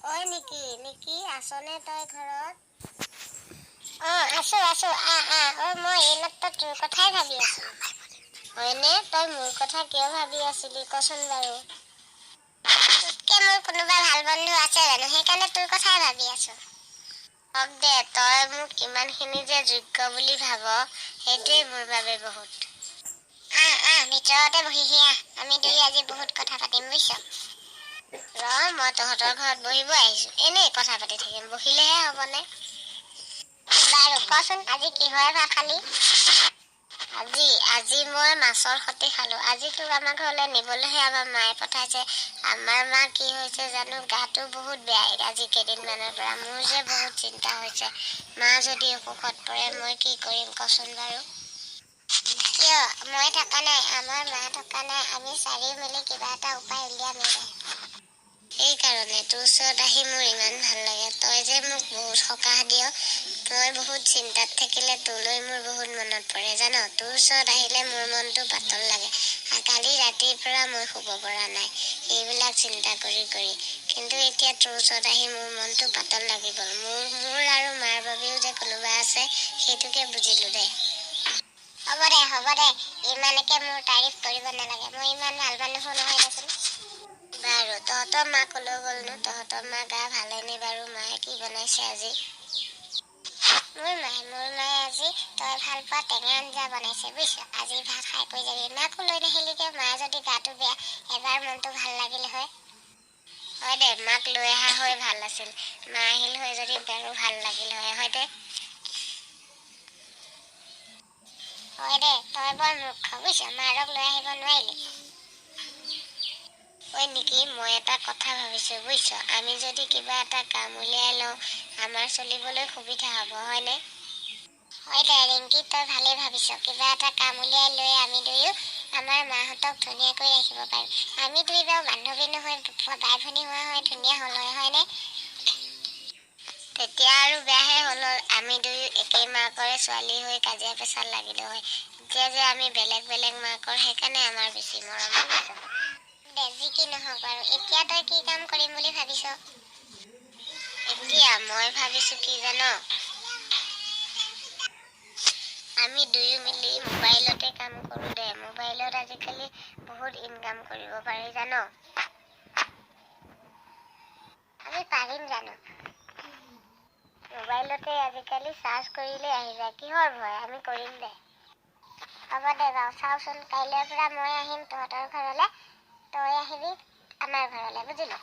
ঐ নিকি আছনে তই ঘৰত? আছো মই এইমাত্ৰ তোৰ কথাই ভাবি আছো। হয়নে? তই মোৰ কথা কিয় ভাবি আছিলি কচোন বাৰু? তোতকে মোৰ কোনোবা ভাল বন্ধু আছে জানো? সেইকাৰণে তোৰ কথাই ভাবি আছো। হক দে, তই মোক ইমানখিনি যে যোগ্য বুলি ভাব সেইটোৱেই মোৰ বাবে বহুত। ভিতৰতে বহিহি আহ, আমি দুই আজি বহুত কথা পাতিম বুজিছ। মই তহঁতৰ ঘৰত বহিব আহিছো, এনেই কথা পাতি থাকিম, বহিলেহে হ'বনে? বাৰু কচোন আজি কিহৰ ভাত খালি? আজি মই মাছৰ সৈতে খালো। আজি তোক আমাৰ ঘৰলৈ নিবলৈহে আমাৰ মায়ে পঠাইছে। আমাৰ মা কি হৈছে জানো, গাটো বহুত বেয়া আজি কেইদিনমানৰ পৰা। মোৰ যে বহুত চিন্তা হৈছে, মা যদি অসুখত পৰে মই কি কৰিম কচোন বাৰু? কিয় মই থকা নাই, আমাৰ মা থকা নাই, আমি চাৰিও মিলি কিবা এটা উপায় উলিয়াম দে। সেইকাৰণে তোৰ ওচৰত আহি মোৰ ইমান ভাল লাগে, তই যে মোক বহুত সকাহ দিয়। মই বহুত চিন্তাত থাকিলে তোলৈ মোৰ বহুত মনত পৰে জান। তোৰ ওচৰত আহিলে মোৰ মনটো পাতল লাগে। কালি ৰাতিৰ পৰা মই শুব পৰা নাই এইবিলাক চিন্তা কৰি কিন্তু এতিয়া তোৰ ওচৰত আহি মোৰ মনটো পাতল লাগি গ'ল। মোৰ আৰু মাৰ বাবেও যে কোনোবা আছে সেইটোকে বুজিলো দে। হ'ব দে, ইমানকে মোৰ তাৰিফ কৰিব নালাগে, মই ইমান ভাল মানুহো নহয় দেচোন। বাৰু তহঁতৰ মা কলৈ গ'লনো? তহঁতৰ মা গা ভালেনে বাৰু? মায়ে কি বনাইছে আজি? মোৰ মায়ে আজি তই ভাল পোৱা টেঙা আঞ্জা বনাইছে বুজিছ। আজি ভাত খাই কৈ যাবি, মাকো লৈ নাহিলি কিয়? মা যদি গাটো বেয়া, এবাৰ মনটো ভাল লাগিল হয়। হয় দে, মাক লৈ অহা হৈ ভাল আছিল, মা আহিল হৈ যদি বাৰু ভাল লাগিল হয় দে। হয় দে, তই বৰ মূৰ্খ বুজিছ, মাৰক লৈ আহিব নোৱাৰিলি। ঐ নিকি, মই এটা কথা ভাবিছো বুজিছ, আমি যদি কিবা এটা কাম উলিয়াই লওঁ আমাৰ চলিবলৈ সুবিধা হ'ব হয়নে? হয় দে ৰিংকি, তই ভালেই ভাবিছ। কিবা এটা কাম উলিয়াই লৈ আমি দুয়ো আমাৰ মাহঁতক ধুনীয়াকৈ ৰাখিব পাৰিম। আমি দুই বাৰু বান্ধৱী নহয়, বাই ভনী হোৱা হয় ধুনীয়া হ'ল হয়নে? তেতিয়া আৰু বেয়াহে হ'ল, আমি দুয়ো একেই মাকৰে ছোৱালী হৈ কাজিয়া পেচাল লাগিলো হয়। এতিয়া যে আমি বেলেগ বেলেগ মাকৰ, সেইকাৰণে আমাৰ বেছি মৰম দে। যি কি নহওক বাৰু, এতিয়া তই কি কাম কৰিম বুলি ভাবিছ? এতিয়া মই ভাবিছো কি জান, আমি দুয়ো মিলি মোবাইলতে কাম কৰো দে। মোবাইলত আজিকালি বহুত ইনকাম কৰিব পাৰি জান। আমি পাৰিম জানো? মোবাইলতে আজিকালি চাৰ্চ কৰিলে আহি যায়, কিহৰ ভয়? আমি কৰিম দে। হ'ব দে বাৰু, চাওচোন কাইলৈৰ পৰা মই আহিম তহঁতৰ ঘৰলৈ, তই আহিবি আমাৰ ঘৰলৈ বুজিলি।